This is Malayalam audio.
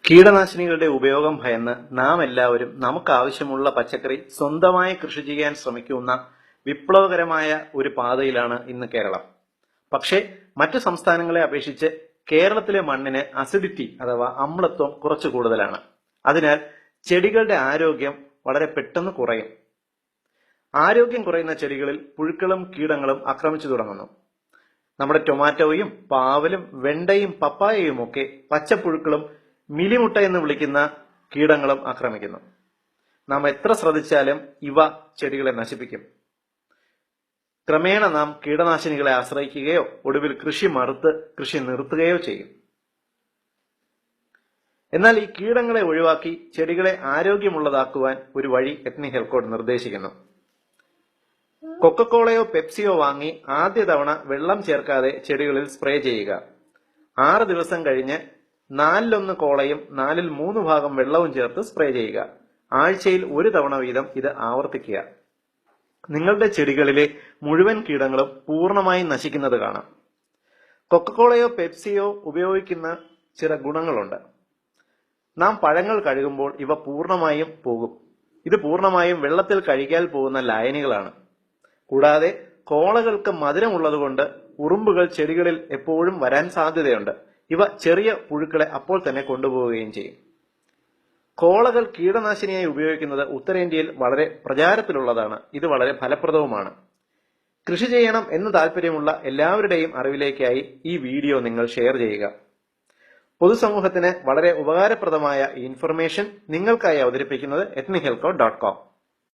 കീടനാശിനികളുടെ ഉപയോഗം ഭയന്ന് നാം എല്ലാവരും നമുക്കാവശ്യമുള്ള പച്ചക്കറി സ്വന്തമായി കൃഷി ചെയ്യാൻ ശ്രമിക്കുന്ന വിപ്ലവകരമായ ഒരു പാതയിലാണ് ഇന്ന് കേരളം. പക്ഷേ മറ്റു സംസ്ഥാനങ്ങളെ അപേക്ഷിച്ച് കേരളത്തിലെ മണ്ണിന് അസിഡിറ്റി അഥവാ അമ്ലത്വം കുറച്ചു കൂടുതലാണ്. അതിനാൽ ചെടികളുടെ ആരോഗ്യം വളരെ പെട്ടെന്ന് കുറയും. ആരോഗ്യം കുറയുന്ന ചെടികളിൽ പുഴുക്കളും കീടങ്ങളും ആക്രമിച്ചു തുടങ്ങുന്നു. നമ്മുടെ ടൊമാറ്റോയും പാവലും വെണ്ടയും പപ്പായയും ഒക്കെ പച്ചപ്പുഴുക്കളും മിലിമുട്ട എന്ന് വിളിക്കുന്ന കീടങ്ങളും ആക്രമിക്കുന്നു. നാം എത്ര ശ്രദ്ധിച്ചാലും ഇവ ചെടികളെ നശിപ്പിക്കും. ക്രമേണ നാം കീടനാശിനികളെ ആശ്രയിക്കുകയോ ഒടുവിൽ കൃഷി മറുത്ത് കൃഷി നിർത്തുകയോ ചെയ്യും. എന്നാൽ ഈ കീടങ്ങളെ ഒഴിവാക്കി ചെടികളെ ആരോഗ്യമുള്ളതാക്കുവാൻ ഒരു വഴി എത്നിക് ഹെൽത്ത് കോഡ് നിർദ്ദേശിക്കുന്നു. കൊക്കക്കോളയോ പെപ്സിയോ വാങ്ങി ആദ്യ തവണ വെള്ളം ചേർക്കാതെ ചെടികളിൽ സ്പ്രേ ചെയ്യുക. 6 ദിവസം കഴിഞ്ഞ് 4-1 കോളയും 4-3 ഭാഗം വെള്ളവും ചേർത്ത് സ്പ്രേ ചെയ്യുക. ആഴ്ചയിൽ 1 തവണ വീതം ഇത് ആവർത്തിക്കുക. നിങ്ങളുടെ ചെടികളിലെ മുഴുവൻ കീടങ്ങളും പൂർണ്ണമായും നശിക്കുന്നത് കാണാം. കൊക്കക്കോളയോ പെപ്സിയോ ഉപയോഗിക്കുന്ന ചില ഗുണങ്ങളുണ്ട്. നാം പഴങ്ങൾ കഴുകുമ്പോൾ ഇവ പൂർണ്ണമായും പോകും. ഇത് പൂർണ്ണമായും വെള്ളത്തിൽ കഴുകിയാൽ പോകുന്ന ലായനികളാണ്. കൂടാതെ കോളകൾക്ക് മധുരമുള്ളതുകൊണ്ട് ഉറുമ്പുകൾ ചെടികളിൽ എപ്പോഴും വരാൻ സാധ്യതയുണ്ട്. ഇവ ചെറിയ പുഴുക്കളെ അപ്പോൾ തന്നെ കൊണ്ടുപോവുകയും ചെയ്യും. കോളകൾ കീടനാശിനിയായി ഉപയോഗിക്കുന്നത് ഉത്തരേന്ത്യയിൽ വളരെ പ്രചാരത്തിലുള്ളതാണ്. ഇത് വളരെ ഫലപ്രദവുമാണ്. കൃഷി ചെയ്യണം എന്ന് താല്പര്യമുള്ള എല്ലാവരുടെയും അറിവിലേക്കായി ഈ വീഡിയോ നിങ്ങൾ ഷെയർ ചെയ്യുക. പൊതുസമൂഹത്തിന് വളരെ ഉപകാരപ്രദമായ ഈ ഇൻഫർമേഷൻ നിങ്ങൾക്കായി അവതരിപ്പിക്കുന്നത് ethnichealthcode.com.